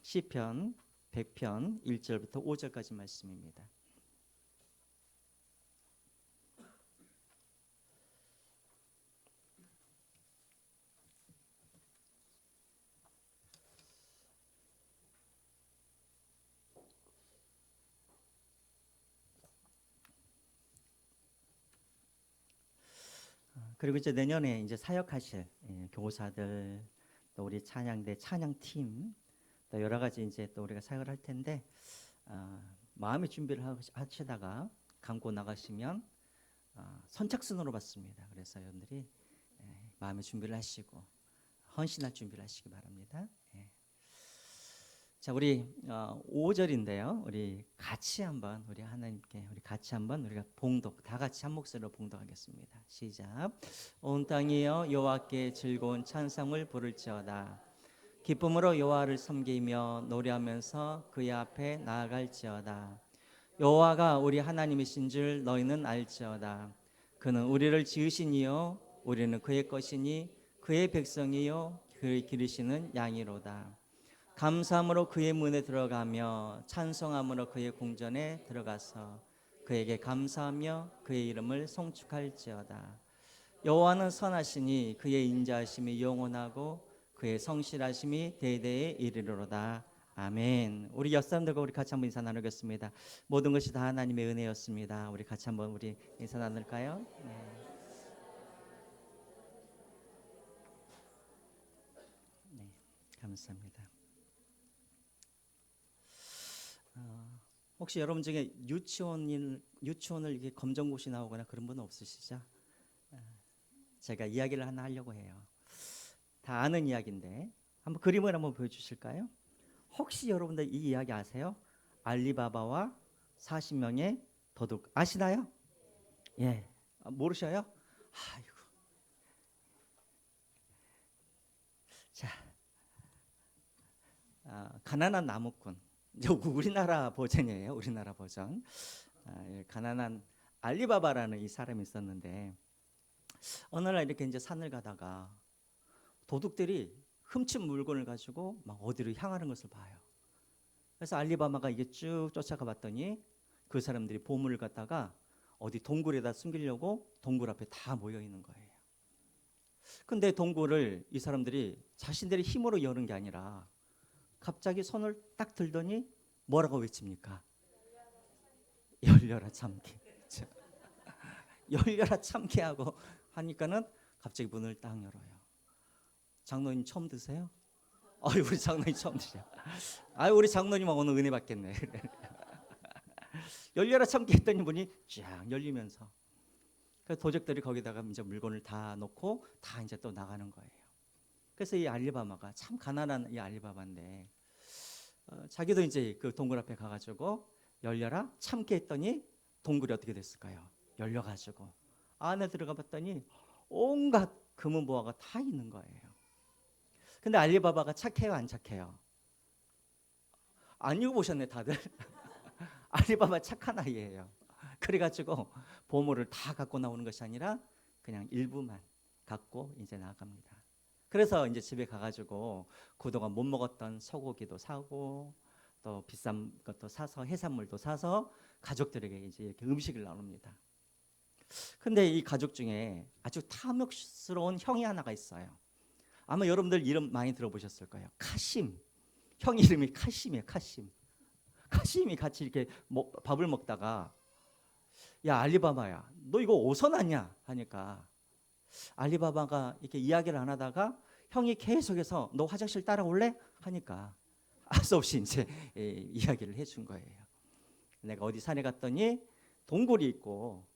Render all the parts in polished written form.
시편 100편 1절부터 5절까지 말씀입니다. 그리고 이제 내년에 이제 사역하실 교사들, 또 우리 찬양대 찬양팀, 또 여러 가지 이제 또 우리가 사역을 할 텐데 마음의 준비를 하시다가 감고 나가시면 선착순으로 받습니다. 그래서 여러분들이 마음의 준비를 하시고 헌신할 준비를 하시기 바랍니다. 자, 우리 5절인데요. 우리 같이 한번 우리 하나님께 우리 같이 한번 우리가 봉독 다 같이 한 목소리로 봉독하겠습니다. 시작. 온 땅이여 여호와께 즐거운 찬송을 부를지어다. 기쁨으로 여호와를 섬기며 노래하면서 그의 앞에 나아갈지어다. 여호와가 우리 하나님이신 줄 너희는 알지어다. 그는 우리를 지으신 이요 우리는 그의 것이니 그의 백성이요 그를 기르시는 양이로다. 감사함으로 그의 문에 들어가며 찬송함으로 그의 궁전에 들어가서 그에게 감사하며 그의 이름을 송축할지어다. 여호와는 선하시니 그의 인자하심이 영원하고 그의 성실하심이 대대에 이르리로다. 아멘. 우리 옆사람들과 우리 같이 한번 인사 나누겠습니다. 모든 것이 다 하나님의 은혜였습니다. 우리 같이 한번 우리 인사 나눌까요? 네, 감사합니다. 혹시 여러분 중에 유치원을 이게 검정고시 나오거나 그런 분 없으시죠? 제가 이야기를 하나 하려고 해요. 다 아는 이야기인데 한번 그림을 한번 보여주실까요? 혹시 여러분들 이 이야기 아세요? 알리바바와 40명의 도둑 아시나요? 예, 모르셔요? 아이고. 자, 가난한 나무꾼. 이제 우리나라 버전이에요. 우리나라 버전. 가난한 알리바바라는 이 사람이 있었는데 어느 날 이렇게 이제 산을 가다가 도둑들이 훔친 물건을 가지고 막 어디로 향하는 것을 봐요. 그래서 알리바바가 이게 쭉 쫓아가 봤더니 그 사람들이 보물을 갖다가 어디 동굴에다 숨기려고 동굴 앞에 다 모여 있는 거예요. 근데 동굴을 이 사람들이 자신들의 힘으로 여는 게 아니라 갑자기 손을 딱 들더니 뭐라고 외칩니까? 열려라 참깨. 열려라 참깨 하고 하니까는 갑자기 문을 딱 열어요. 장로님 처음 드세요? 아유, 우리 장로님 처음 드세요. 아유, 우리 장로님 오늘 은혜 받겠네. 열려라 참깨 했더니 문이 쫙 열리면서 그래서 도적들이 거기다가 이제 물건을 다 놓고 다 이제 또 나가는 거예요. 그래서 이 알리바바가 참 가난한 이 알리바바인데 자기도 이제 그 동굴 앞에 가가지고 열려라 참깨 했더니 동굴이 어떻게 됐을까요? 열려가지고 안에 들어가 봤더니 온갖 금은보화가 다 있는 거예요. 근데 알리바바가 착해요, 안 착해요? 안 읽어보셨네 다들. 알리바바 착한 아이예요. 그래가지고 보물을 다 갖고 나오는 것이 아니라 그냥 일부만 갖고 이제 나갑니다. 그래서 이제 집에 가가지고 그동안 못 먹었던 소고기도 사고 또 비싼 것도 사서 해산물도 사서 가족들에게 이제 이렇게 음식을 나눕니다. 근데 이 가족 중에 아주 탐욕스러운 형이 하나가 있어요. 아마 여러분들 이름 많이 들어보셨을 거예요. 카심. 형 이름이 카심이에요. 카심. 카심이 같이 이렇게 밥을 먹다가 야 알리바바야 너 이거 어디서 났냐 하니까 알리바바가 이렇게 이야기를 안 하다가 형이 계속해서 너 화장실 따라올래? 하니까 알 수 없이 이제 이야기를 해준 거예요. 내가 어디 산에 갔더니 동굴이 있고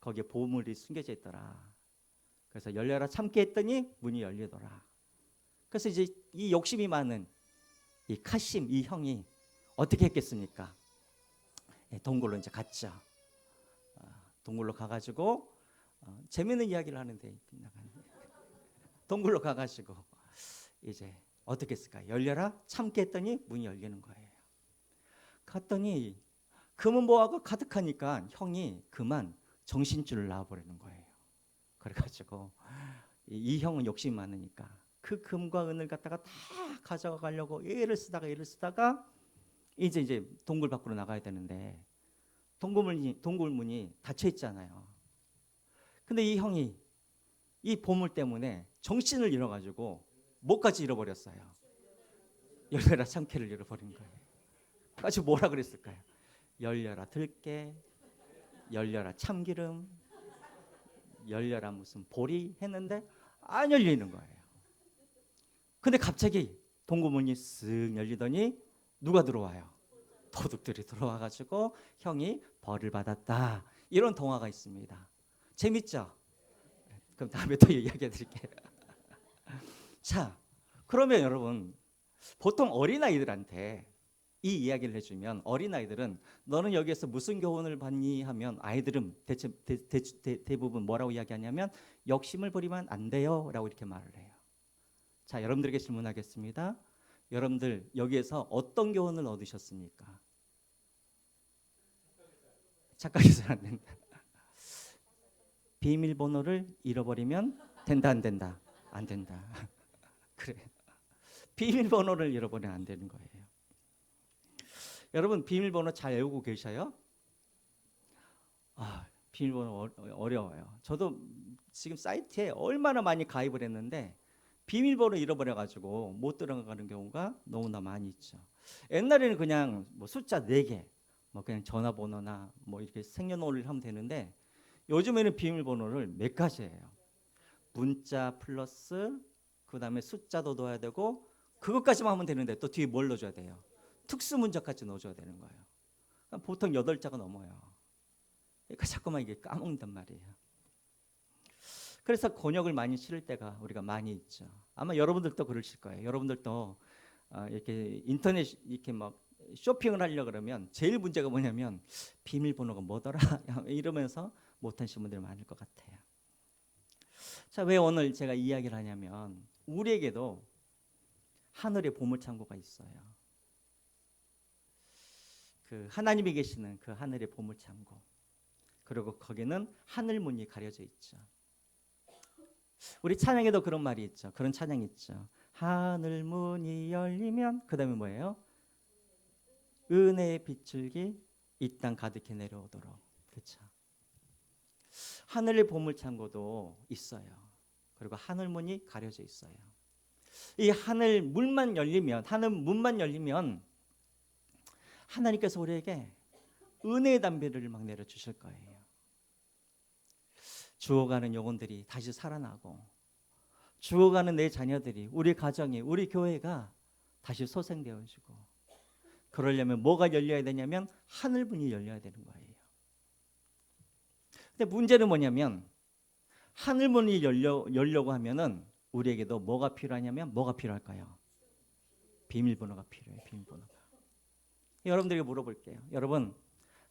거기에 보물이 숨겨져 있더라. 그래서 열려라 참깨 했더니 문이 열리더라. 그래서 이제 이 욕심이 많은 이 카심 이 형이 어떻게 했겠습니까? 동굴로 이제 갔죠. 동굴로 가가지고 재밌는 이야기를 하는데 동굴로 가가지고 이제 어떻게 했을까? 열려라 참깨 했더니 문이 열리는 거예요. 갔더니 금은보화가 가득하니까 형이 그만 정신줄을 놔버리는 거예요. 그래가지고 이 형은 욕심이 많으니까 그 금과 은을 갖다가 다 가져가 가려고 애를 쓰다가 이제 동굴 밖으로 나가야 되는데 동굴문이 닫혀 있잖아요. 근데 이 형이 이 보물 때문에 정신을 잃어가지고 뭐까지 잃어버렸어요. 열려라 참깨를 잃어버린 거예요. 아주 뭐라 그랬을까요? 열려라 들깨, 열려라 참기름, 열려라 무슨 보리 했는데 안 열리는 거예요. 근데 갑자기 동굴문이 쓱 열리더니 누가 들어와요? 도둑들이 들어와가지고 형이 벌을 받았다. 이런 동화가 있습니다. 재밌죠? 그럼 다음에 또 이야기해 드릴게요. 자, 그러면 여러분 보통 어린아이들한테 이 이야기를 해주면 어린아이들은 너는 여기에서 무슨 교훈을 받니 하면 아이들은 대부분 뭐라고 이야기하냐면 욕심을 부리면 안 돼요 라고 이렇게 말을 해요. 자, 여러분들에게 질문하겠습니다. 여러분들 여기에서 어떤 교훈을 얻으셨습니까? 착각해서는 안 된다. 비밀번호를 잃어버리면 된다 안 된다? 안 된다. 그래. 비밀번호를 잃어버리면 안 되는 거예요. 여러분 비밀번호 잘 외우고 계셔요? 비밀번호 어려워요. 저도 지금 사이트에 얼마나 많이 가입을 했는데 비밀번호 잃어버려가지고 못 들어가는 경우가 너무나 많이 있죠. 옛날에는 그냥 뭐 숫자 4개, 뭐 그냥 전화번호나 뭐 이렇게 생년월일 하면 되는데 요즘에는 비밀번호를 몇 가지예요. 문자 플러스 그다음에 숫자도 넣어야 되고 그것까지만 하면 되는데 또 뒤에 뭘 넣어줘야 돼요? 특수문자까지 넣어줘야 되는 거예요. 보통 8자가 넘어요. 그러니까 자꾸만 이게 까먹는단 말이에요. 그래서 곤욕을 많이 치를 때가 우리가 많이 있죠. 아마 여러분들도 그러실 거예요. 여러분들도 이렇게 인터넷 이렇게 막 쇼핑을 하려 그러면 제일 문제가 뭐냐면 비밀번호가 뭐더라 이러면서 못하시는 분들이 많을 것 같아요. 자, 왜 오늘 제가 이야기를 하냐면 우리에게도 하늘의 보물창고가 있어요. 그 하나님이 계시는 그 하늘의 보물창고. 그리고 거기는 하늘문이 가려져 있죠. 우리 찬양에도 그런 말이 있죠. 그런 찬양이 있죠. 하늘문이 열리면 그 다음에 뭐예요? 은혜의 빗줄기 이 땅 가득히 내려오도록. 그렇죠. 하늘의 보물창고도 있어요. 그리고 하늘문이 가려져 있어요. 이 하늘문만 열리면 하나님께서 우리에게 은혜의 담비를 막 내려주실 거예요. 죽어가는 영혼들이 다시 살아나고 죽어가는 내 자녀들이 우리 가정이 우리 교회가 다시 소생되어지고 그러려면 뭐가 열려야 되냐면 하늘문이 열려야 되는 거예요. 근데 문제는 뭐냐면 하늘문이 열려고 하면은 우리에게도 뭐가 필요하냐면 뭐가 필요할까요? 비밀번호가 필요해요. 비밀번호가. 여러분들에게 물어볼게요. 여러분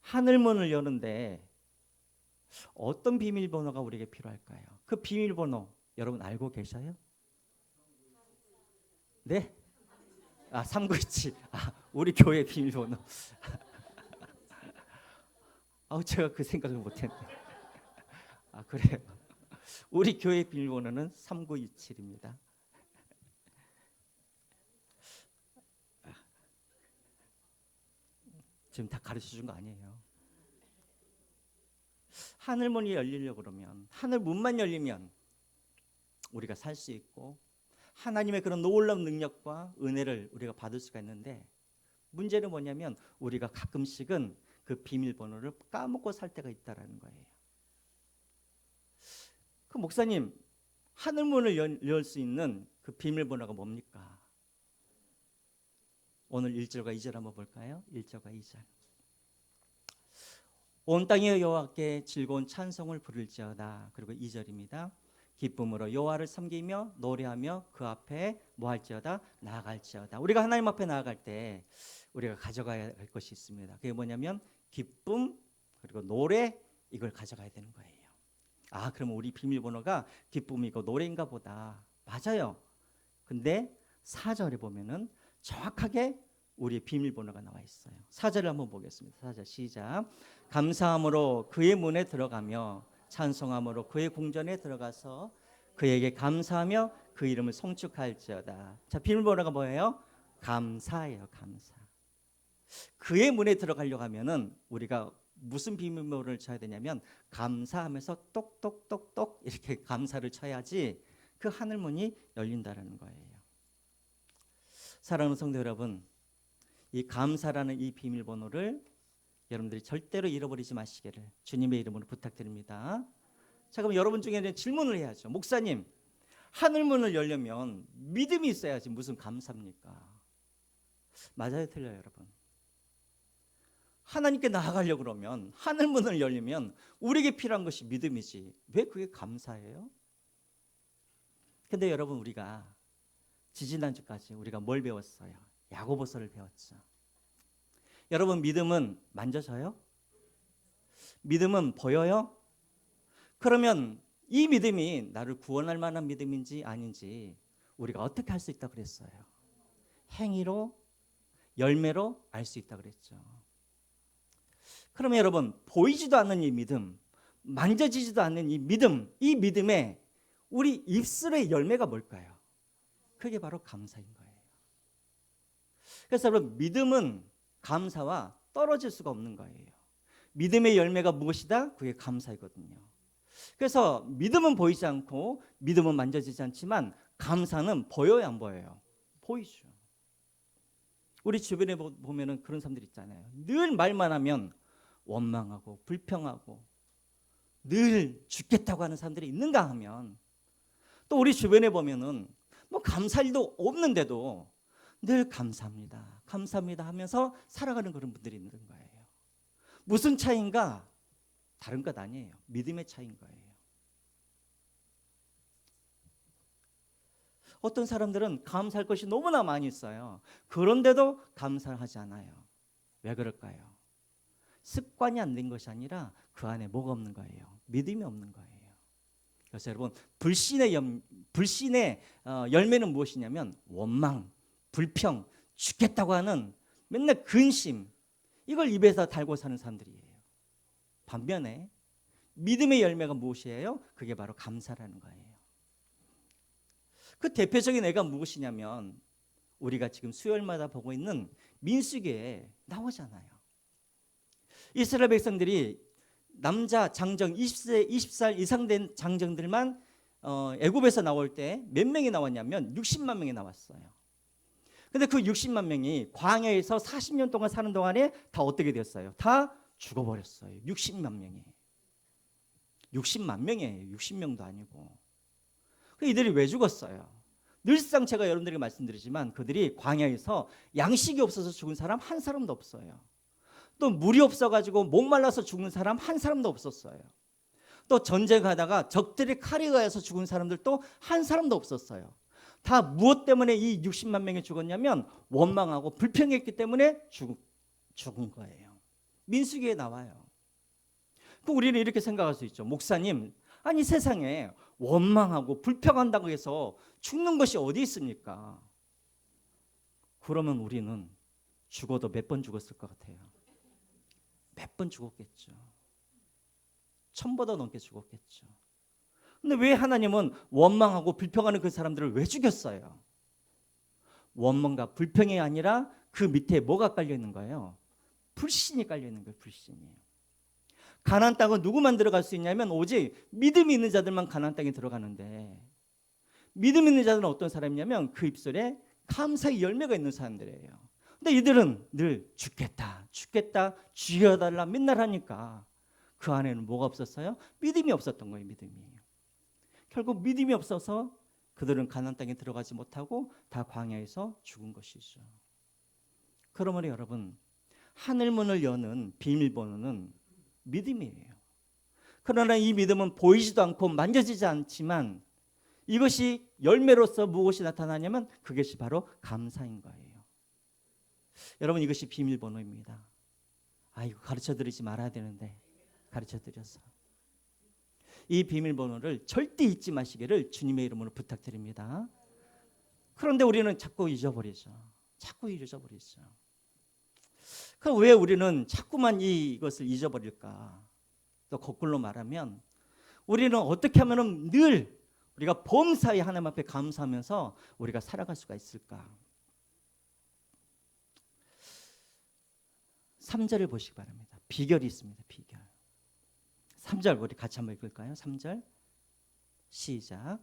하늘문을 여는데 어떤 비밀번호가 우리에게 필요할까요? 그 비밀번호 여러분 알고 계셔요? 네? 397. 우리 교회 비밀번호. 제가 그 생각을 못했네. 그래요. 우리 교회 비밀번호는 3927입니다. 지금 다 가르쳐 준 거 아니에요. 하늘문이 열리려고 그러면 하늘문만 열리면 우리가 살 수 있고 하나님의 그런 놀라운 능력과 은혜를 우리가 받을 수가 있는데 문제는 뭐냐면 우리가 가끔씩은 그 비밀번호를 까먹고 살 때가 있다라는 거예요. 그 목사님 하늘문을 열 수 있는 그 비밀번호가 뭡니까? 오늘 1절과 2절 한번 볼까요? 1절과 2절. 온 땅의 여호와께 즐거운 찬송을 부를지어다. 그리고 2절입니다. 기쁨으로 여호와를 섬기며 노래하며 그 앞에 뭐 할지어다? 나아갈지어다. 우리가 하나님 앞에 나아갈 때 우리가 가져가야 할 것이 있습니다. 그게 뭐냐면 기쁨 그리고 노래 이걸 가져가야 되는 거예요. 그러면 우리 비밀번호가 기쁨이고 노래인가 보다. 맞아요. 근데 4절에 보면은 정확하게 우리의 비밀번호가 나와 있어요. 4절을 한번 보겠습니다. 4절 시작. 감사함으로 그의 문에 들어가며 찬송함으로 그의 궁전에 들어가서 그에게 감사하며 그 이름을 송축할지어다. 자, 비밀번호가 뭐예요? 감사예요. 감사. 그의 문에 들어가려고 하면은 우리가 무슨 비밀번호를 쳐야 되냐면 감사하면서 똑똑똑똑 이렇게 감사를 쳐야지 그 하늘 문이 열린다라는 거예요. 사랑하는 성도 여러분, 이 감사라는 이 비밀번호를 여러분들이 절대로 잃어버리지 마시기를 주님의 이름으로 부탁드립니다. 자, 그럼 여러분 중에 질문을 해야죠. 목사님, 하늘문을 열려면 믿음이 있어야지 무슨 감사입니까? 맞아요, 틀려요, 여러분? 하나님께 나아가려고 그러면 하늘문을 열리면 우리에게 필요한 것이 믿음이지 왜 그게 감사예요? 근데 여러분, 우리가 지지난주까지 우리가 뭘 배웠어요? 야고보서를 배웠죠. 여러분, 믿음은 만져져요? 믿음은 보여요? 그러면 이 믿음이 나를 구원할 만한 믿음인지 아닌지 우리가 어떻게 할 수 있다고 그랬어요? 행위로, 열매로 알 수 있다고 그랬죠. 그러면 여러분, 보이지도 않는 이 믿음, 만져지지도 않는 이 믿음, 이 믿음에 우리 입술의 열매가 뭘까요? 그게 바로 감사인 거예요. 그래서 여러분, 믿음은 감사와 떨어질 수가 없는 거예요. 믿음의 열매가 무엇이다? 그게 감사이거든요. 그래서 믿음은 보이지 않고 믿음은 만져지지 않지만 감사는 보여요, 안 보여요? 보이죠. 우리 주변에 보면은 그런 사람들 있잖아요. 늘 말만 하면 원망하고 불평하고 늘 죽겠다고 하는 사람들이 있는가 하면, 또 우리 주변에 보면은 뭐 감사할 일도 없는데도 늘 감사합니다, 감사합니다 하면서 살아가는 그런 분들이 있는 거예요. 무슨 차이인가? 다른 것 아니에요. 믿음의 차이인 거예요. 어떤 사람들은 감사할 것이 너무나 많이 있어요. 그런데도 감사하지 않아요. 왜 그럴까요? 습관이 안 된 것이 아니라 그 안에 뭐가 없는 거예요? 믿음이 없는 거예요. 그래서 여러분, 불신의 열매는 무엇이냐면 원망, 불평, 죽겠다고 하는 맨날 근심, 이걸 입에서 달고 사는 사람들이에요. 반면에 믿음의 열매가 무엇이에요? 그게 바로 감사라는 거예요. 그 대표적인 애가 무엇이냐면 우리가 지금 수요일마다 보고 있는 민수기에 나오잖아요. 이스라엘 백성들이 남자 장정 20살 이상 된 장정들만 애굽에서 나올 때 몇 명이 나왔냐면 60만 명이 나왔어요. 근데 그 60만 명이 광야에서 40년 동안 사는 동안에 다 어떻게 됐어요? 다 죽어버렸어요. 60만 명이. 60만 명이에요. 60명도 아니고. 이들이 왜 죽었어요? 늘상 제가 여러분들에게 말씀드리지만 그들이 광야에서 양식이 없어서 죽은 사람 한 사람도 없어요. 또 물이 없어가지고 목말라서 죽은 사람 한 사람도 없었어요. 또 전쟁하다가 적들의 칼에 의해서 죽은 사람들도 한 사람도 없었어요. 다 무엇 때문에 이 60만 명이 죽었냐면 원망하고 불평했기 때문에 죽은 거예요. 민수기에 나와요. 우리는 이렇게 생각할 수 있죠. 목사님, 아니 세상에 원망하고 불평한다고 해서 죽는 것이 어디 있습니까? 그러면 우리는 죽어도 몇 번 죽었을 것 같아요? 몇 번 죽었겠죠. 1000보다 넘게 죽었겠죠. 근데 왜 하나님은 원망하고 불평하는 그 사람들을 왜 죽였어요? 원망과 불평이 아니라 그 밑에 뭐가 깔려 있는 거예요? 불신이 깔려 있는 거예요. 불신이. 가나안 땅은 누구만 들어갈 수 있냐면 오직 믿음이 있는 자들만 가나안 땅에 들어가는데, 믿음 있는 자들은 어떤 사람이냐면 그 입술에 감사의 열매가 있는 사람들이에요. 근데 이들은 늘 죽겠다 죽여달라 맨날 하니까 그 안에는 뭐가 없었어요? 믿음이 없었던 거예요. 믿음이. 결국 믿음이 없어서 그들은 가나안 땅에 들어가지 못하고 다 광야에서 죽은 것이죠. 그러므로 여러분, 하늘문을 여는 비밀번호는 믿음이에요. 그러나 이 믿음은 보이지도 않고 만져지지 않지만 이것이 열매로서 무엇이 나타나냐면 그것이 바로 감사인 거예요. 여러분, 이것이 비밀번호입니다. 이거 가르쳐드리지 말아야 되는데 가르쳐드려서 이 비밀번호를 절대 잊지 마시기를 주님의 이름으로 부탁드립니다. 그런데 우리는 자꾸 잊어버리죠. 그럼 왜 우리는 자꾸만 이것을 잊어버릴까? 또 거꾸로 말하면 우리는 어떻게 하면 늘 우리가 범사에 하나님 앞에 감사하면서 우리가 살아갈 수가 있을까? 3절을 보시기 바랍니다. 비결이 있습니다. 비결. 3절 우리 같이 한번 읽을까요? 3절 시작.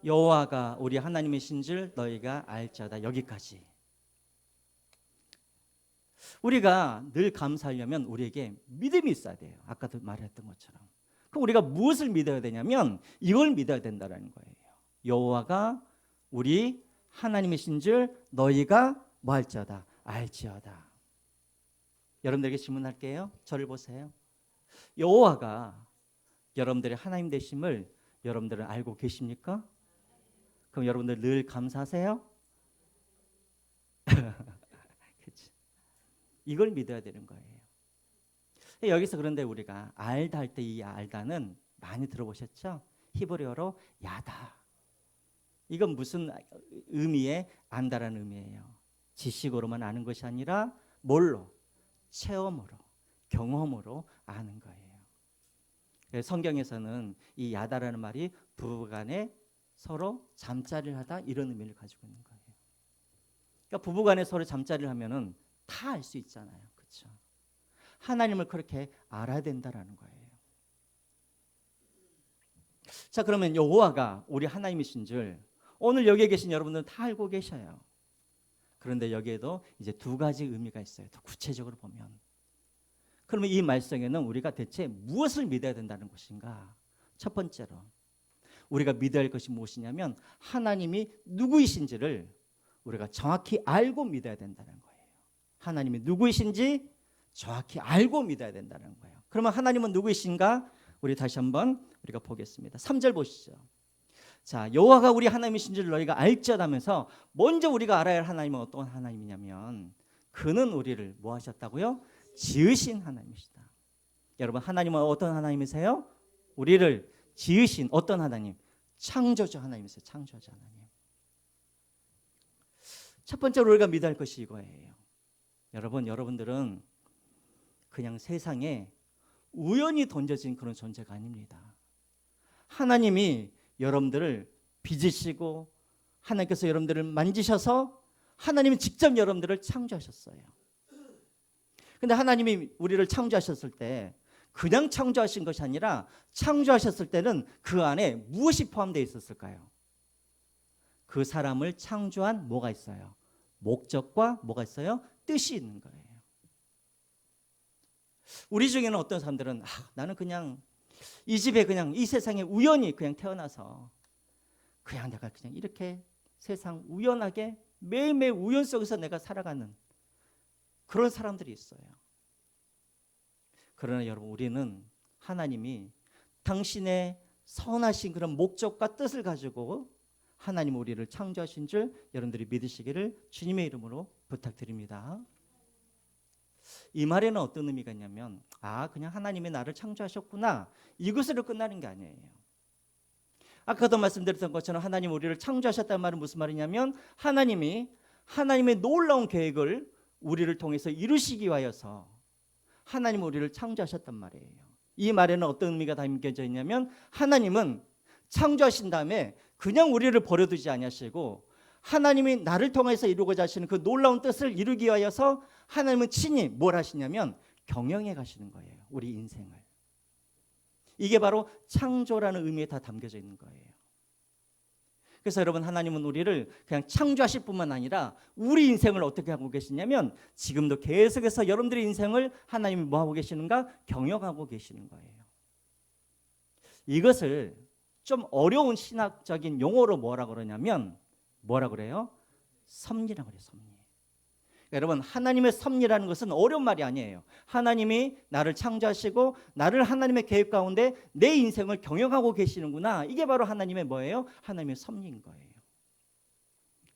여호와가 우리 하나님이신 줄 너희가 알지어다. 여기까지. 우리가 늘 감사하려면 우리에게 믿음이 있어야 돼요. 아까도 말했던 것처럼. 그럼 우리가 무엇을 믿어야 되냐면 이걸 믿어야 된다는 거예요. 여호와가 우리 하나님이신 줄 너희가 뭐 할지어다. 알지어다. 여러분들에게 질문할게요. 저를 보세요. 여호와가 여러분들의 하나님 되심을 여러분들은 알고 계십니까? 그럼 여러분들 늘 감사하세요? 그치? 이걸 믿어야 되는 거예요. 여기서 그런데 우리가 알다 할 때 이 알다는 많이 들어보셨죠? 히브리어로 야다. 이건 무슨 의미의 안다라는 의미예요. 지식으로만 아는 것이 아니라 뭘로? 체험으로, 경험으로 아는 거예요. 성경에서는 이 야다라는 말이 부부간에 서로 잠자리를 하다 이런 의미를 가지고 있는 거예요. 그러니까 부부간에 서로 잠자리를 하면은 다 알 수 있잖아요, 그렇죠? 하나님을 그렇게 알아야 된다라는 거예요. 자, 그러면 여호와가 우리 하나님이신 줄 오늘 여기에 계신 여러분들은 다 알고 계셔요. 그런데 여기에도 이제 두 가지 의미가 있어요. 더 구체적으로 보면. 그러면 이 말씀에는 우리가 대체 무엇을 믿어야 된다는 것인가? 첫 번째로 우리가 믿어야 할 것이 무엇이냐면 하나님이 누구이신지를 우리가 정확히 알고 믿어야 된다는 거예요. 하나님이 누구이신지 정확히 알고 믿어야 된다는 거예요. 그러면 하나님은 누구이신가? 우리 다시 한번 우리가 보겠습니다. 3절 보시죠. 자, 여호와가 우리 하나님이신 줄 너희가 알지어다면서 먼저 우리가 알아야 할 하나님은 어떤 하나님이냐면 그는 우리를 뭐 하셨다고요? 지으신 하나님이시다. 여러분, 하나님은 어떤 하나님이세요? 우리를 지으신 어떤 하나님? 창조주 하나님이세요. 창조주 하나님. 첫 번째로 우리가 믿어야 할 것이 이거예요. 여러분들은 그냥 세상에 우연히 던져진 그런 존재가 아닙니다. 하나님이 여러분들을 빚으시고 하나님께서 여러분들을 만지셔서 하나님이 직접 여러분들을 창조하셨어요. 근데 하나님이 우리를 창조하셨을 때 그냥 창조하신 것이 아니라 창조하셨을 때는 그 안에 무엇이 포함되어 있었을까요? 그 사람을 창조한 뭐가 있어요? 목적과 뭐가 있어요? 뜻이 있는 거예요. 우리 중에는 어떤 사람들은 나는 그냥 이 집에 그냥 이 세상에 우연히 그냥 태어나서 그냥 내가 그냥 이렇게 세상 우연하게 매일매일 우연 속에서 내가 살아가는 그런 사람들이 있어요. 그러나 여러분, 우리는 하나님이 당신의 선하신 그런 목적과 뜻을 가지고 하나님 우리를 창조하신 줄 여러분들이 믿으시기를 주님의 이름으로 부탁드립니다. 이 말에는 어떤 의미가 있냐면 그냥 하나님이 나를 창조하셨구나 이것으로 끝나는 게 아니에요. 아까도 말씀드렸던 것처럼 하나님 우리를 창조하셨다는 말은 무슨 말이냐면 하나님이 하나님의 놀라운 계획을 우리를 통해서 이루시기 위하여서 하나님 우리를 창조하셨단 말이에요. 이 말에는 어떤 의미가 담겨져 있냐면 하나님은 창조하신 다음에 그냥 우리를 버려두지 아니하시고 하나님이 나를 통해서 이루고자 하시는 그 놀라운 뜻을 이루기 위하여서 하나님은 친히 뭘 하시냐면 경영해 가시는 거예요. 우리 인생을. 이게 바로 창조라는 의미에 다 담겨져 있는 거예요. 그래서 여러분, 하나님은 우리를 그냥 창조하실 뿐만 아니라 우리 인생을 어떻게 하고 계시냐면 지금도 계속해서 여러분들의 인생을 하나님이 뭐 하고 계시는가? 경영하고 계시는 거예요. 이것을 좀 어려운 신학적인 용어로 뭐라 그러냐면 뭐라 그래요? 섭리라고 그래요. 섭리. 여러분, 하나님의 섭리라는 것은 어려운 말이 아니에요. 하나님이 나를 창조하시고 나를 하나님의 계획 가운데 내 인생을 경영하고 계시는구나. 이게 바로 하나님의 뭐예요? 하나님의 섭리인 거예요.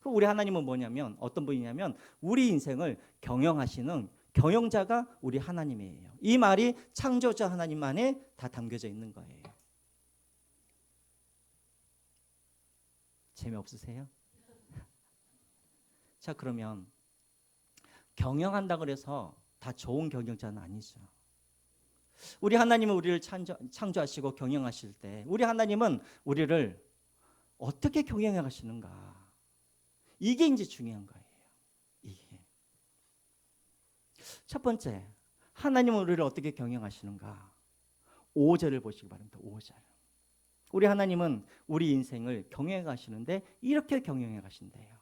그럼 우리 하나님은 뭐냐면 어떤 분이냐면 우리 인생을 경영하시는 경영자가 우리 하나님이에요. 이 말이 창조자 하나님 안에 다 담겨져 있는 거예요. 재미없으세요? 자, 그러면 경영한다 그래서 다 좋은 경영자는 아니죠. 우리 하나님은 우리를 창조하시고 경영하실 때 우리 하나님은 우리를 어떻게 경영해 가시는가? 이게 이제 중요한 거예요. 이게. 첫 번째, 하나님은 우리를 어떻게 경영하시는가? 5절을 보시기 바랍니다. 5절. 우리 하나님은 우리 인생을 경영해 가시는데 이렇게 경영해 가신대요.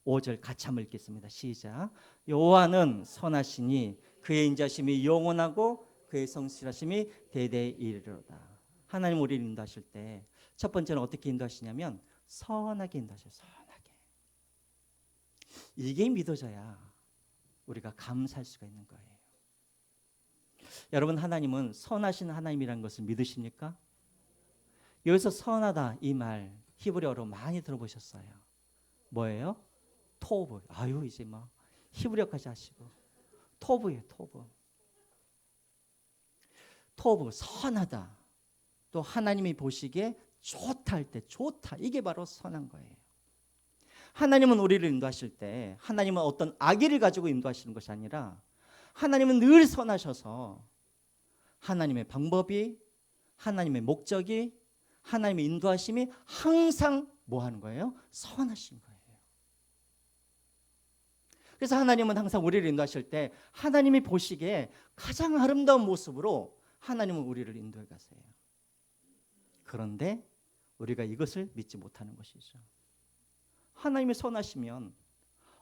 5절 같이 한번 읽겠습니다. 시작. 여호와는 선하시니 그의 인자심이 영원하고 그의 성실하심이 대대에 이르리로다. 하나님 우리를 인도하실 때 첫 번째는 어떻게 인도하시냐면 선하게 인도하셔요. 선하게. 이게 믿어져야 우리가 감사할 수가 있는 거예요. 여러분, 하나님은 선하신 하나님이라는 것을 믿으십니까? 여기서 선하다 이 말 히브리어로 많이 들어보셨어요. 뭐예요? 토브. 아유, 이제 막 히브리어까지 하시고 토브예요. 토브. 토브, 선하다. 또 하나님이 보시기에 좋다 할 때 좋다. 이게 바로 선한 거예요. 하나님은 우리를 인도하실 때 하나님은 어떤 악의를 가지고 인도하시는 것이 아니라 하나님은 늘 선하셔서 하나님의 방법이, 하나님의 목적이, 하나님의 인도하심이 항상 뭐 하는 거예요? 선하신 거예요. 그래서 하나님은 항상 우리를 인도하실 때 하나님이 보시기에 가장 아름다운 모습으로 하나님은 우리를 인도해 가세요. 그런데 우리가 이것을 믿지 못하는 것이죠. 하나님이 선하시면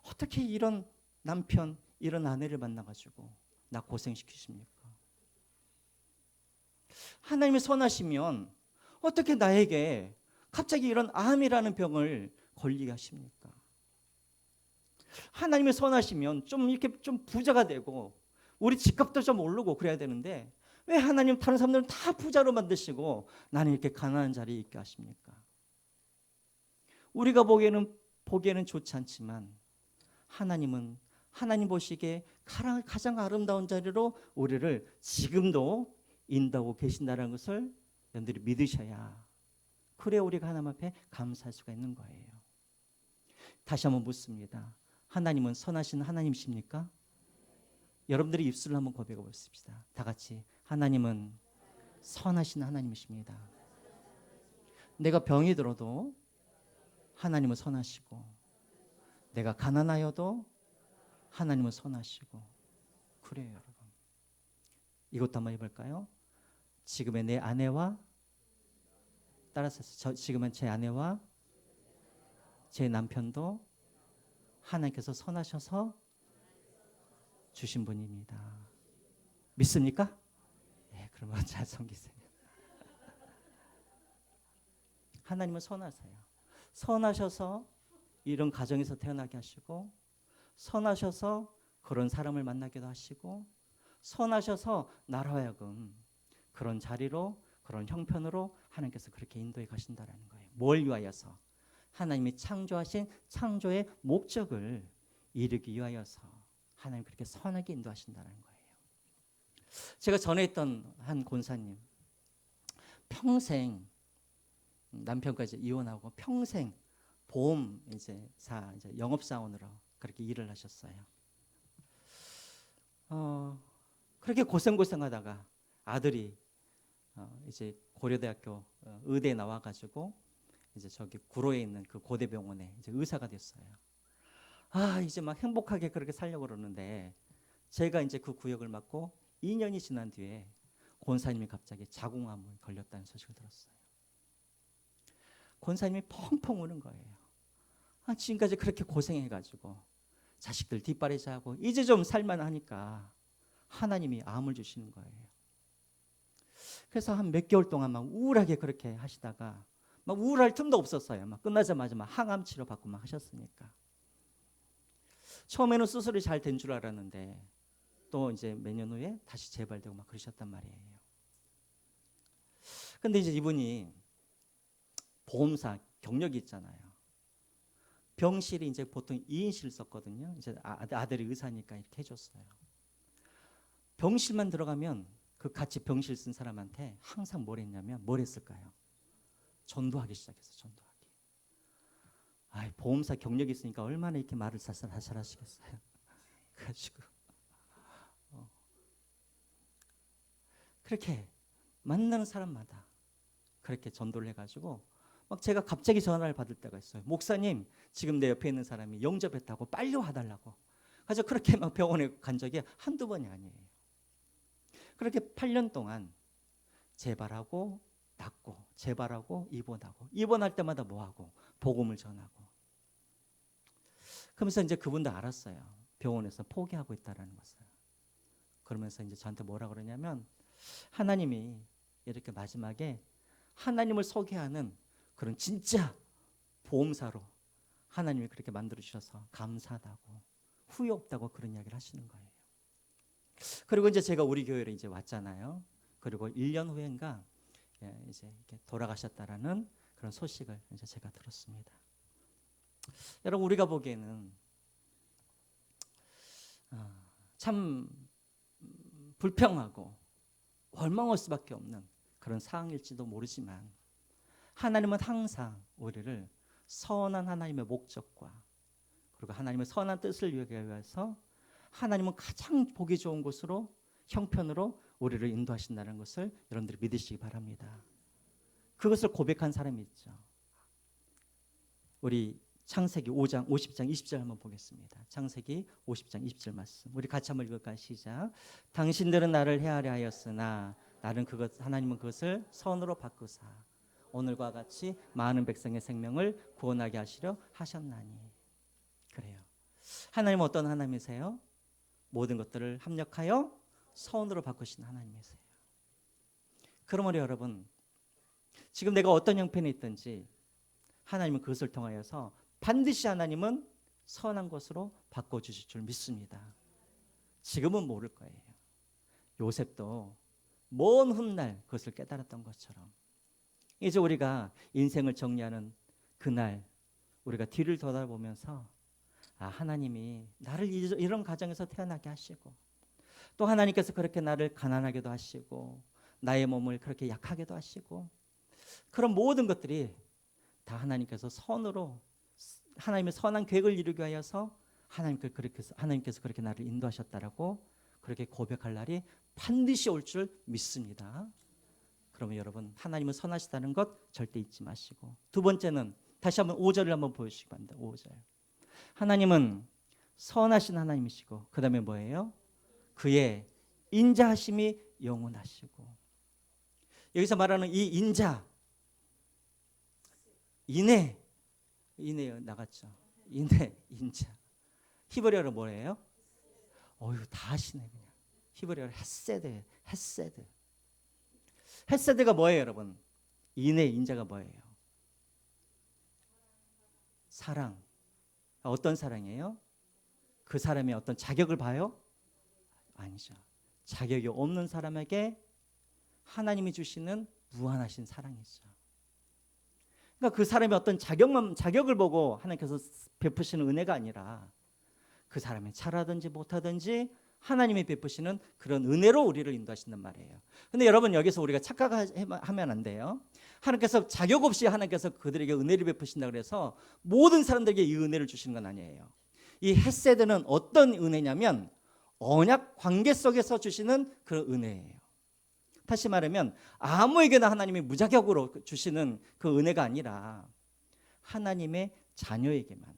어떻게 이런 남편, 이런 아내를 만나가지고 나 고생시키십니까? 하나님이 선하시면 어떻게 나에게 갑자기 이런 암이라는 병을 걸리게 하십니까? 하나님이 선하시면 좀 이렇게 좀 부자가 되고 우리 집값도 좀 오르고 그래야 되는데 왜 하나님 다른 사람들은 다 부자로 만드시고 나는 이렇게 가난한 자리에 있게 하십니까? 우리가 보기에는 좋지 않지만 하나님은 하나님 보시기에 가장 아름다운 자리로 우리를 지금도 인도하고 계신다는 것을 여러분들이 믿으셔야 그래 우리가 하나님 앞에 감사할 수가 있는 거예요. 다시 한번 묻습니다. 하나님은 선하신 하나님이십니까? 여러분들이 입술로 한번 고백해 보십시다. 다 같이 하나님은 선하신 하나님이십니다. 내가 병이 들어도 하나님은 선하시고 내가 가난하여도 하나님은 선하시고 그래요 여러분. 이것도 한번 해볼까요? 지금의 내 아내와 따라서 지금은 제 아내와 제 남편도 하나님께서 선하셔서 주신 분입니다. 믿습니까? 네, 그러면 잘 섬기세요. 하나님은 선하세요. 선하셔서 이런 가정에서 태어나게 하시고 선하셔서 그런 사람을 만나기도 하시고 선하셔서 나로 하여금 그런 자리로 그런 형편으로 하나님께서 그렇게 인도해 가신다라는 거예요. 뭘 위하여서? 하나님이 창조하신 창조의 목적을 이루기 위하여서 하나님 그렇게 선하게 인도하신다는 거예요. 제가 전에 있던 한 권사님 평생 남편과 이제 이혼하고 평생 보험 이제 영업사원으로 그렇게 일을 하셨어요. 그렇게 고생하다가 아들이 이제 고려대학교 의대에 나와가지고 이제 저기 구로에 있는 그 고대병원에 이제 의사가 됐어요. 이제 막 행복하게 그렇게 살려고 그러는데 제가 이제 그 구역을 맡고 2년이 지난 뒤에 권사님이 갑자기 자궁암에 걸렸다는 소식을 들었어요. 권사님이 펑펑 우는 거예요. 지금까지 그렇게 고생해가지고 자식들 뒷바라지 자고 이제 좀 살만하니까 하나님이 암을 주시는 거예요. 그래서 한 몇 개월 동안 막 우울하게 그렇게 하시다가 막 우울할 틈도 없었어요. 막 끝나자마자 막 항암 치료 받고 막 하셨으니까. 처음에는 수술이 잘 된 줄 알았는데 또 이제 몇 년 후에 다시 재발되고 막 그러셨단 말이에요. 근데 이제 이분이 보험사 경력이 있잖아요. 병실이 이제 보통 2인실 썼거든요. 이제 아들이 의사니까 이렇게 해줬어요. 병실만 들어가면 그 같이 병실 쓴 사람한테 항상 뭘 했냐면 뭘 했을까요? 전도하기 시작했어요. 전도하기. 보험사 경력이 있으니까 얼마나 이렇게 말을 살살 하시겠어요. 그래가지고 그렇게 만나는 사람마다 그렇게 전도를 해가지고 막 제가 갑자기 전화를 받을 때가 있어요. 목사님, 지금 내 옆에 있는 사람이 영접했다고 빨리 와달라고. 그래서 그렇게 막 병원에 간 적이 한두 번이 아니에요. 그렇게 8년 동안 재발하고 낫고 재발하고 입원하고 입원할 때마다 뭐하고 복음을 전하고. 그러면서 이제 그분도 알았어요. 병원에서 포기하고 있다는 것을. 그러면서 이제 저한테 뭐라 그러냐면 하나님이 이렇게 마지막에 하나님을 소개하는 그런 진짜 보험사로 하나님이 그렇게 만들어 주셔서 감사하다고 후회 없다고 그런 이야기를 하시는 거예요. 그리고 이제 제가 우리 교회로 이제 왔잖아요. 그리고 1년 후인가 이제 이렇게 돌아가셨다라는 그런 소식을 이제 제가 들었습니다. 여러분 우리가 보기에는 참 불평하고 원망할 수밖에 없는 그런 상황일지도 모르지만 하나님은 항상 우리를 선한 하나님의 목적과 그리고 하나님의 선한 뜻을 위해서 하나님은 가장 보기 좋은 곳으로 형편으로 우리를 인도하신다는 것을 여러분들이 믿으시기 바랍니다. 그것을 고백한 사람이 있죠. 우리 창세기 5장 50장 20절 한번 보겠습니다. 창세기 50장 20절 말씀. 우리 같이 한번 읽을까요? 시작. 당신들은 나를 헤아려 하였으나 나는 하나님은 그것을 선으로 바꾸사 오늘과 같이 많은 백성의 생명을 구원하게 하시려 하셨나니. 그래요. 하나님은 어떤 하나님이세요? 모든 것들을 합력하여 선으로 바꾸신 하나님이세요. 그러므로 여러분 지금 내가 어떤 형편에 있든지 하나님은 그것을 통하여서 반드시 하나님은 선한 것으로 바꿔주실 줄 믿습니다. 지금은 모를 거예요. 요셉도 먼 훗날 그것을 깨달았던 것처럼 이제 우리가 인생을 정리하는 그날 우리가 뒤를 돌아보면서 하나님이 나를 이런 가정에서 태어나게 하시고 또 하나님께서 그렇게 나를 가난하게도 하시고 나의 몸을 그렇게 약하게도 하시고 그런 모든 것들이 다 하나님께서 선으로 하나님의 선한 계획을 이루기 위하여서 하나님께서 그렇게 나를 인도하셨다라고 그렇게 고백할 날이 반드시 올 줄 믿습니다. 그러면 여러분 하나님은 선하시다는 것 절대 잊지 마시고 두 번째는 다시 한번 5절을 한번 보여주시기 바랍니다. 5절. 하나님은 선하신 하나님이시고 그 다음에 뭐예요? 그의 인자하심이 영원하시고 여기서 말하는 이 인자 인내 나갔죠. 인자 히브리어로 뭐예요? 다 하시네 그냥. 히브리어로 헤세드가 뭐예요 여러분? 인자가 뭐예요? 사랑. 어떤 사랑이에요? 그 사람의 어떤 자격을 봐요? 아니죠. 자격이 없는 사람에게 하나님이 주시는 무한하신 사랑이죠. 그러니까 그 사람의 어떤 자격을 보고 하나님께서 베푸시는 은혜가 아니라 그 사람이 잘하든지 못하든지 하나님이 베푸시는 그런 은혜로 우리를 인도하신단 말이에요. 근데 여러분 여기서 우리가 착각하면 안 돼요. 하나님께서 자격 없이 하나님께서 그들에게 은혜를 베푸신다 그래서 모든 사람들에게 이 은혜를 주시는 건 아니에요. 이 헤세드는 어떤 은혜냐면 언약 관계 속에서 주시는 그런 은혜예요. 다시 말하면 아무에게나 하나님이 무자격으로 주시는 그 은혜가 아니라 하나님의 자녀에게만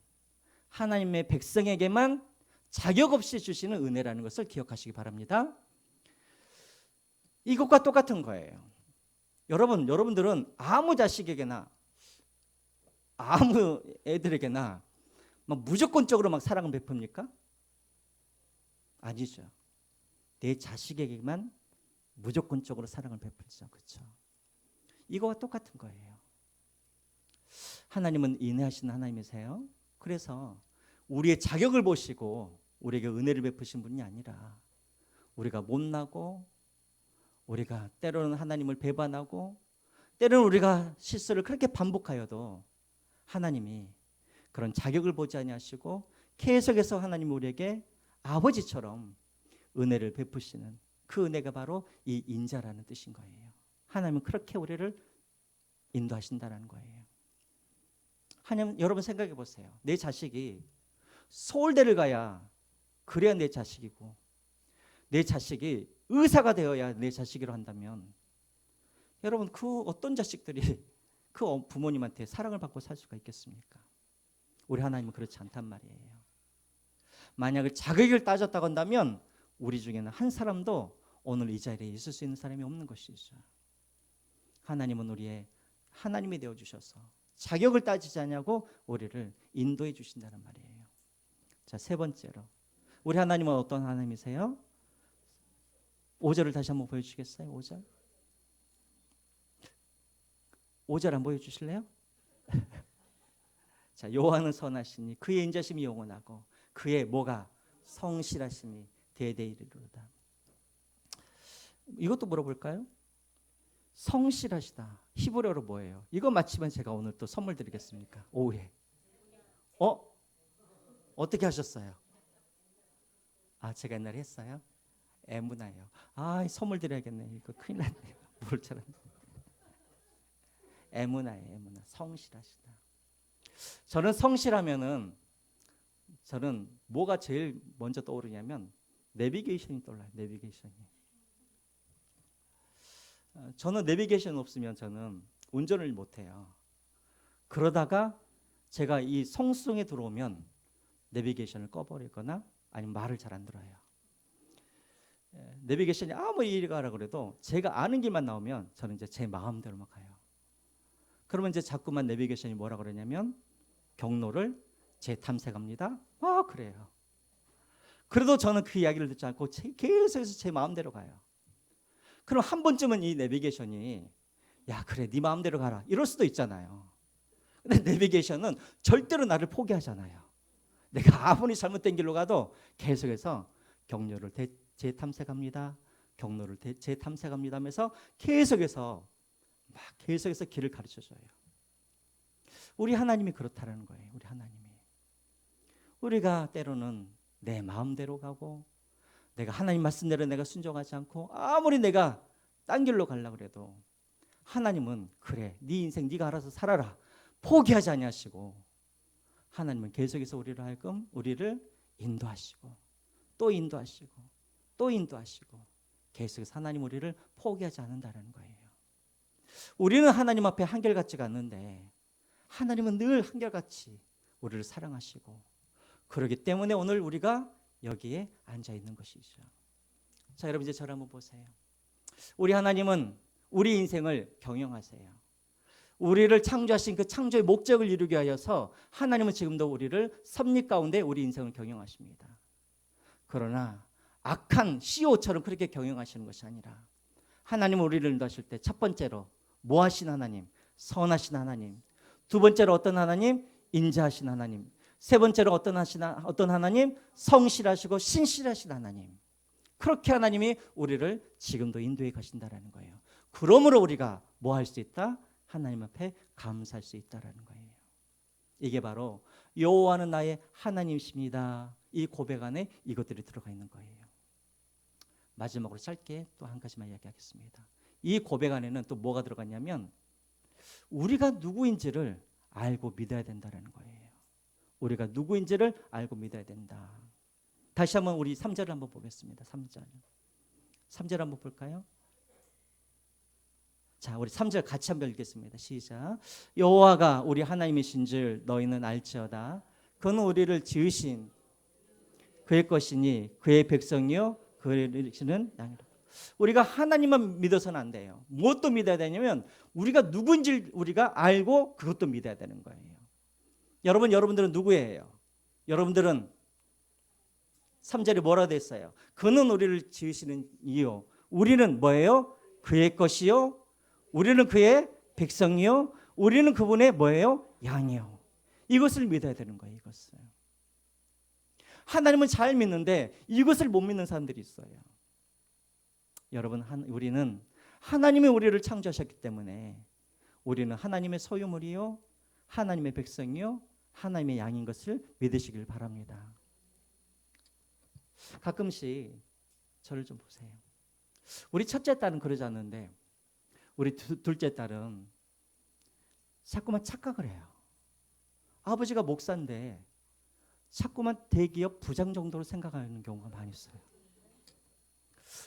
하나님의 백성에게만 자격 없이 주시는 은혜라는 것을 기억하시기 바랍니다. 이것과 똑같은 거예요. 여러분들은 아무 자식에게나 아무 애들에게나 막 무조건적으로 막 사랑을 베풉니까? 아니죠. 내 자식에게만 무조건적으로 사랑을 베풀죠. 그렇죠? 이거와 똑같은 거예요. 하나님은 인내하시는 하나님이세요. 그래서 우리의 자격을 보시고 우리에게 은혜를 베푸신 분이 아니라 우리가 못나고 우리가 때로는 하나님을 배반하고 때로는 우리가 실수를 그렇게 반복하여도 하나님이 그런 자격을 보지 아니하시고 계속해서 하나님 우리에게 아버지처럼 은혜를 베푸시는 그 은혜가 바로 이 인자라는 뜻인 거예요. 하나님은 그렇게 우리를 인도하신다는 거예요. 하나님, 여러분 생각해 보세요. 내 자식이 서울대를 가야 그래야 내 자식이고 내 자식이 의사가 되어야 내 자식이로 한다면 여러분 그 어떤 자식들이 그 부모님한테 사랑을 받고 살 수가 있겠습니까? 우리 하나님은 그렇지 않단 말이에요. 만약에 자격을 따졌다고 한다면 우리 중에는 한 사람도 오늘 이 자리에 있을 수 있는 사람이 없는 것이죠. 하나님은 우리의 하나님이 되어주셔서 자격을 따지지 않냐고 우리를 인도해 주신다는 말이에요. 자, 세 번째로 우리 하나님은 어떤 하나님이세요? 5절을 다시 한번 보여주시겠어요? 5절. 5절 한번 보여주실래요? 자, 여호와는 선하시니 그의 인자심이 영원하고 그의 뭐가 성실하심이 대대이르리로다. 이것도 물어볼까요? 성실하시다. 히브리어로 뭐예요? 이거 맞히면 제가 오늘 또 선물 드리겠습니까? 오후에. 어떻게 하셨어요? 아, 제가 옛날에 했어요? 에무나요. 아, 선물 드려야겠네. 이거 큰일 났네요. 모를 줄 알았네. 에무나예요. 에무나. 성실하시다. 저는 성실하면은 저는 뭐가 제일 먼저 떠오르냐면 내비게이션이 떠올라요. 내비게이션이. 저는 내비게이션 없으면 저는 운전을 못해요. 그러다가 제가 이 성수동에 들어오면 내비게이션을 꺼버리거나 아니면 말을 잘 안 들어요. 내비게이션이 아무리 이리 가라 그래도 제가 아는 길만 나오면 저는 이제 제 마음대로만 가요. 그러면 이제 자꾸만 내비게이션이 뭐라 그러냐면 경로를 재탐색합니다. 그래요. 그래도 저는 그 이야기를 듣지 않고 계속해서 제 마음대로 가요. 그럼 한 번쯤은 이 내비게이션이 야, 그래, 네 마음대로 가라 이럴 수도 있잖아요. 근데 내비게이션은 절대로 나를 포기하잖아요. 내가 아무리 잘못된 길로 가도 계속해서 경로를 재탐색합니다. 경로를 재탐색합니다 하면서 계속해서 길을 가르쳐줘요. 우리 하나님이 그렇다라는 거예요. 우리 하나님이. 우리가 때로는 내 마음대로 가고 내가 하나님 말씀대로 내가 순종하지 않고 아무리 내가 딴 길로 가려고 그래도 하나님은 그래, 네 인생 네가 알아서 살아라 포기하지 아니하시고 하나님은 계속해서 우리를 인도하시고 또 인도하시고 또 인도하시고 계속해서 하나님 우리를 포기하지 않는다는 거예요. 우리는 하나님 앞에 한결같지가 않는데 하나님은 늘 한결같이 우리를 사랑하시고 그렇기 때문에 오늘 우리가 여기에 앉아 있는 것이죠. 자, 여러분 이제 저를 한번 보세요. 우리 하나님은 우리 인생을 경영하세요. 우리를 창조하신 그 창조의 목적을 이루기 위하여서 하나님은 지금도 우리를 섭리 가운데 우리 인생을 경영하십니다. 그러나 악한 CEO처럼 그렇게 경영하시는 것이 아니라 하나님은 우리를 인도하실 때 첫 번째로 뭐 하신 하나님? 선하신 하나님. 두 번째로 어떤 하나님? 인자하신 하나님. 세 번째로 어떤 하나님? 성실하시고 신실하신 하나님. 그렇게 하나님이 우리를 지금도 인도해 가신다라는 거예요. 그러므로 우리가 뭐 할 수 있다? 하나님 앞에 감사할 수 있다라는 거예요. 이게 바로 여호와는 나의 하나님이십니다. 이 고백 안에 이것들이 들어가 있는 거예요. 마지막으로 짧게 또 한 가지만 이야기하겠습니다. 이 고백 안에는 또 뭐가 들어갔냐면 우리가 누구인지를 알고 믿어야 된다는 거예요. 우리가 누구인지를 알고 믿어야 된다. 다시 한번 우리 3절을 한번 보겠습니다. 3절 한번 볼까요? 자, 우리 3절 같이 한번 읽겠습니다. 시작. 여호와가 우리 하나님이신 줄 너희는 알지어다. 그는 우리를 지으신 그의 것이니 그의 백성이요 그를 지는 양이라. 우리가 하나님만 믿어서는 안 돼요. 무엇도 믿어야 되냐면 우리가 누군지 우리가 알고 그것도 믿어야 되는 거예요. 여러분들은 누구예요? 여러분들은 3절에 뭐라 됐어요? 그는 우리를 지으시는 이요. 우리는 뭐예요? 그의 것이요. 우리는 그의 백성이요. 우리는 그분의 뭐예요? 양이요. 이것을 믿어야 되는 거예요. 이것을. 하나님은 잘 믿는데 이것을 못 믿는 사람들이 있어요. 여러분, 우리는 하나님이 우리를 창조하셨기 때문에 우리는 하나님의 소유물이요, 하나님의 백성이요, 하나님의 양인 것을 믿으시길 바랍니다. 가끔씩 저를 좀 보세요. 우리 첫째 딸은 그러지 않는데 우리 둘째 딸은 자꾸만 착각을 해요. 아버지가 목사인데 자꾸만 대기업 부장 정도로 생각하는 경우가 많이 있어요.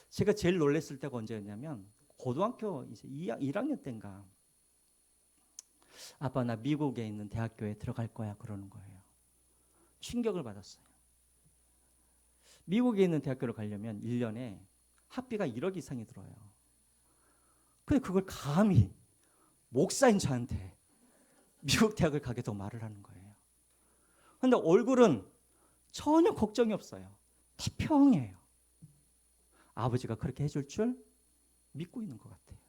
제가 제일 놀랐을 때가 언제였냐면 고등학교 이제 1학년 때인가 아빠 나 미국에 있는 대학교에 들어갈 거야 그러는 거예요. 충격을 받았어요. 미국에 있는 대학교를 가려면 1년에 학비가 1억 이상이 들어요. 근데 그걸 감히 목사인 저한테 미국 대학을 가겠다고 말을 하는 거예요. 근데 얼굴은 전혀 걱정이 없어요. 태평해요. 아버지가 그렇게 해줄 줄 믿고 있는 것 같아요.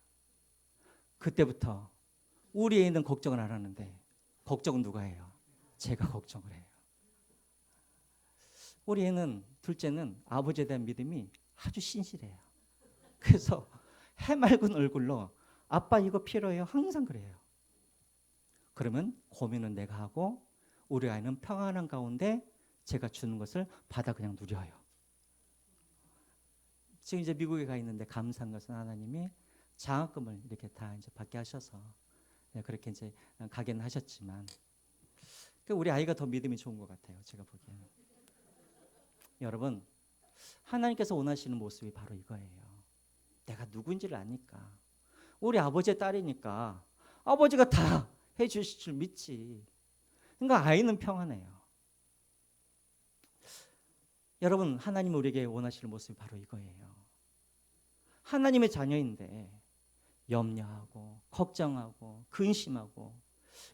그때부터 우리 애는 걱정을 안 하는데 걱정은 누가 해요? 제가 걱정을 해요. 우리 애는 둘째는 아버지에 대한 믿음이 아주 신실해요. 그래서 해맑은 얼굴로 아빠 이거 필요해요? 항상 그래요. 그러면 고민은 내가 하고 우리 아이는 평안한 가운데 제가 주는 것을 받아 그냥 누려요. 지금 이제 미국에 가 있는데 감사한 것은 하나님이 장학금을 이렇게 다 이제 받게 하셔서 그렇게 이제 가게는 하셨지만 우리 아이가 더 믿음이 좋은 것 같아요. 제가 보기에는. 여러분, 하나님께서 원하시는 모습이 바로 이거예요. 내가 누구인지를 아니까. 우리 아버지의 딸이니까 아버지가 다 해주실 줄 믿지. 그러니까 아이는 평안해요. 여러분, 하나님 우리에게 원하시는 모습이 바로 이거예요. 하나님의 자녀인데 염려하고 걱정하고 근심하고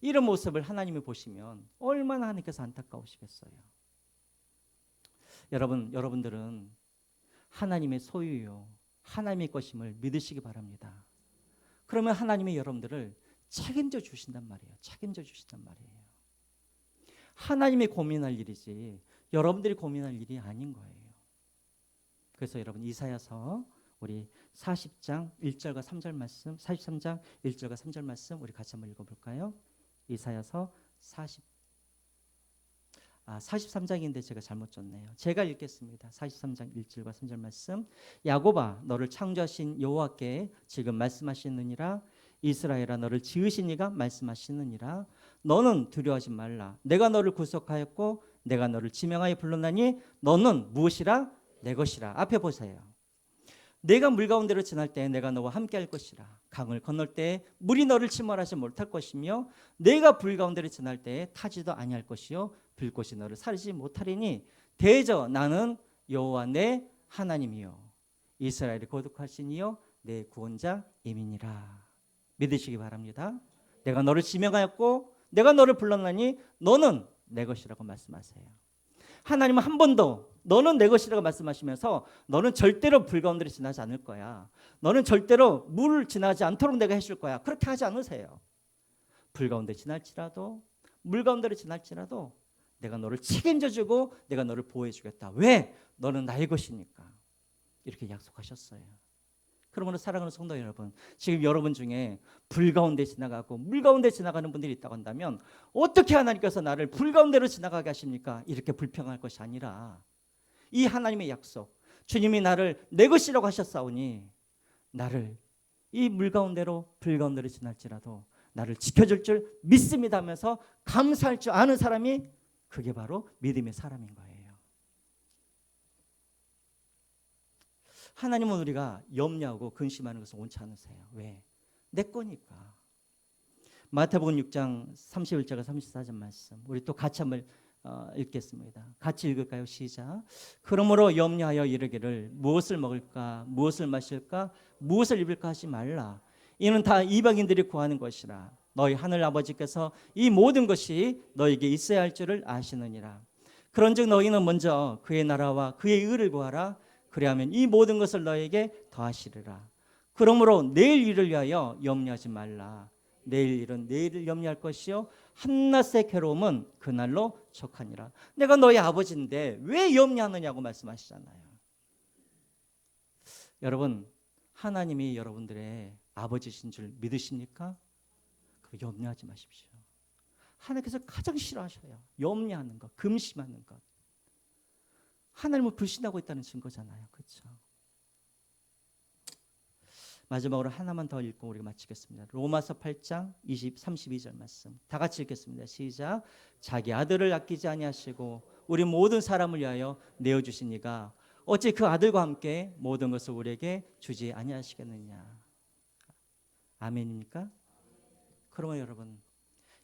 이런 모습을 하나님이 보시면 얼마나 하나님께서 안타까우시겠어요. 여러분들은 하나님의 소유요, 하나님의 것임을 믿으시기 바랍니다. 그러면 하나님이 여러분들을 책임져 주신단 말이에요. 책임져 주신단 말이에요. 하나님이 고민할 일이지 여러분들이 고민할 일이 아닌 거예요. 그래서 여러분 이사야서 우리 40장 1절과 3절 말씀, 43장 1절과 3절 말씀 우리 같이 한번 읽어볼까요? 이사야서 43장인데 제가 잘못 줬네요. 제가 읽겠습니다. 43장 1절과 3절 말씀. 야곱아 너를 창조하신 여호와께 지금 말씀하시느니라. 이스라엘아 너를 지으신 이가 말씀하시느니라. 너는 두려워하지 말라. 내가 너를 구속하였고 내가 너를 지명하여 불렀나니 너는 무엇이라? 내 것이라. 앞에 보세요. 내가 물 가운데로 지날 때 내가 너와 함께 할 것이라. 강을 건널 때 물이 너를 침몰하지 못할 것이며 내가 불 가운데로 지날 때 타지도 아니할 것이요 불꽃이 너를 사르지 못하리니 대저 나는 여호와 내 하나님이요 이스라엘이 거룩하신 이요 내 구원자임이니라. 믿으시기 바랍니다. 내가 너를 지명하였고 내가 너를 불렀나니 너는 내 것이라고 말씀하세요. 하나님은 한 번도 너는 내 것이라고 말씀하시면서 너는 절대로 불 가운데로 지나지 않을 거야. 너는 절대로 물을 지나지 않도록 내가 해줄 거야. 그렇게 하지 않으세요. 불 가운데 지날지라도 물 가운데로 지날지라도 내가 너를 책임져주고 내가 너를 보호해주겠다. 왜? 너는 나의 것이니까. 이렇게 약속하셨어요. 그러므로 사랑하는 성도 여러분, 지금 여러분 중에 불 가운데 지나가고 물 가운데 지나가는 분들이 있다고 한다면 어떻게 하나님께서 나를 불 가운데로 지나가게 하십니까? 이렇게 불평할 것이 아니라 이 하나님의 약속, 주님이 나를 내 것이라고 하셨사오니 나를 이 물 가운데로 불 가운데로 지날지라도 나를 지켜줄 줄 믿습니다 하면서 감사할 줄 아는 사람이 그게 바로 믿음의 사람인 거예요. 하나님은 우리가 염려하고 근심하는 것을 원치 않으세요. 왜? 내 거니까. 마태복음 6장 31절과 34절 말씀 우리 또 같이 한번 읽겠습니다. 같이 읽을까요? 시작. 그러므로 염려하여 이르기를 무엇을 먹을까 무엇을 마실까 무엇을 입을까 하지 말라. 이는 다 이방인들이 구하는 것이라. 너희 하늘 아버지께서 이 모든 것이 너에게 있어야 할 줄을 아시느니라. 그런즉 너희는 먼저 그의 나라와 그의 의를 구하라. 그리하면 이 모든 것을 너에게 더하시리라. 그러므로 내일 일을 위하여 염려하지 말라. 내일 일은 내일을 염려할 것이요 한낮의 괴로움은 그날로 족하니라. 내가 너희 아버지인데 왜 염려하느냐고 말씀하시잖아요. 여러분, 하나님이 여러분들의 아버지신 줄 믿으십니까? 그 염려하지 마십시오. 하나님께서 가장 싫어하셔요. 염려하는 것, 금심하는 것. 하나님을 불신하고 있다는 증거잖아요. 그렇죠? 마지막으로 하나만 더 읽고 우리가 마치겠습니다. 로마서 8장 32절 말씀 다 같이 읽겠습니다. 시작. 자기 아들을 아끼지 아니하시고 우리 모든 사람을 위하여 내어주신 이가 어찌 그 아들과 함께 모든 것을 우리에게 주지 아니하시겠느냐. 아멘입니까? 그러면 여러분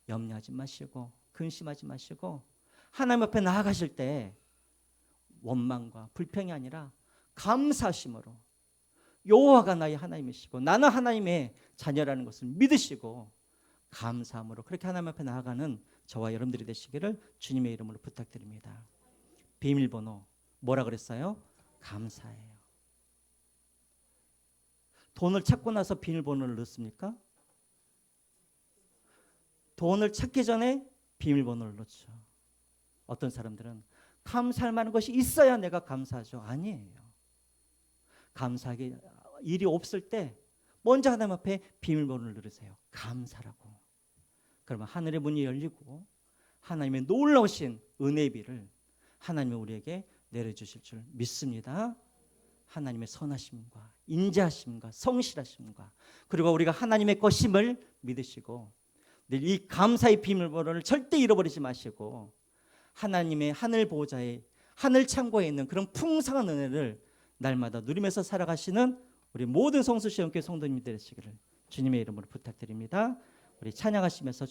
염려하지 마시고 근심하지 마시고 하나님 앞에 나아가실 때 원망과 불평이 아니라 감사심으로 여호와가 나의 하나님이시고 나는 하나님의 자녀라는 것을 믿으시고 감사함으로 그렇게 하나님 앞에 나아가는 저와 여러분들이 되시기를 주님의 이름으로 부탁드립니다. 비밀번호 뭐라 그랬어요? 감사예요. 돈을 찾고 나서 비밀번호를 넣습니까? 돈을 찾기 전에 비밀번호를 넣죠. 어떤 사람들은 감사할 만한 것이 있어야 내가 감사하죠. 아니에요. 감사하게 일이 없을 때 먼저 하나님 앞에 비밀번호를 누르세요. 감사라고. 그러면 하늘의 문이 열리고 하나님의 놀라우신 은혜의 비를 하나님이 우리에게 내려주실 줄 믿습니다. 하나님의 선하심과 인자하심과 성실하심과 그리고 우리가 하나님의 것임을 믿으시고 늘 이 감사의 비밀번호를 절대 잃어버리지 마시고 하나님의 하늘 보호자의 하늘 창고에 있는 그런 풍성한 은혜를 날마다 누리면서 살아가시는 우리 모든 성수시험교회 성도님들 되시기를 주님의 이름으로 부탁드립니다. 우리 찬양하시면서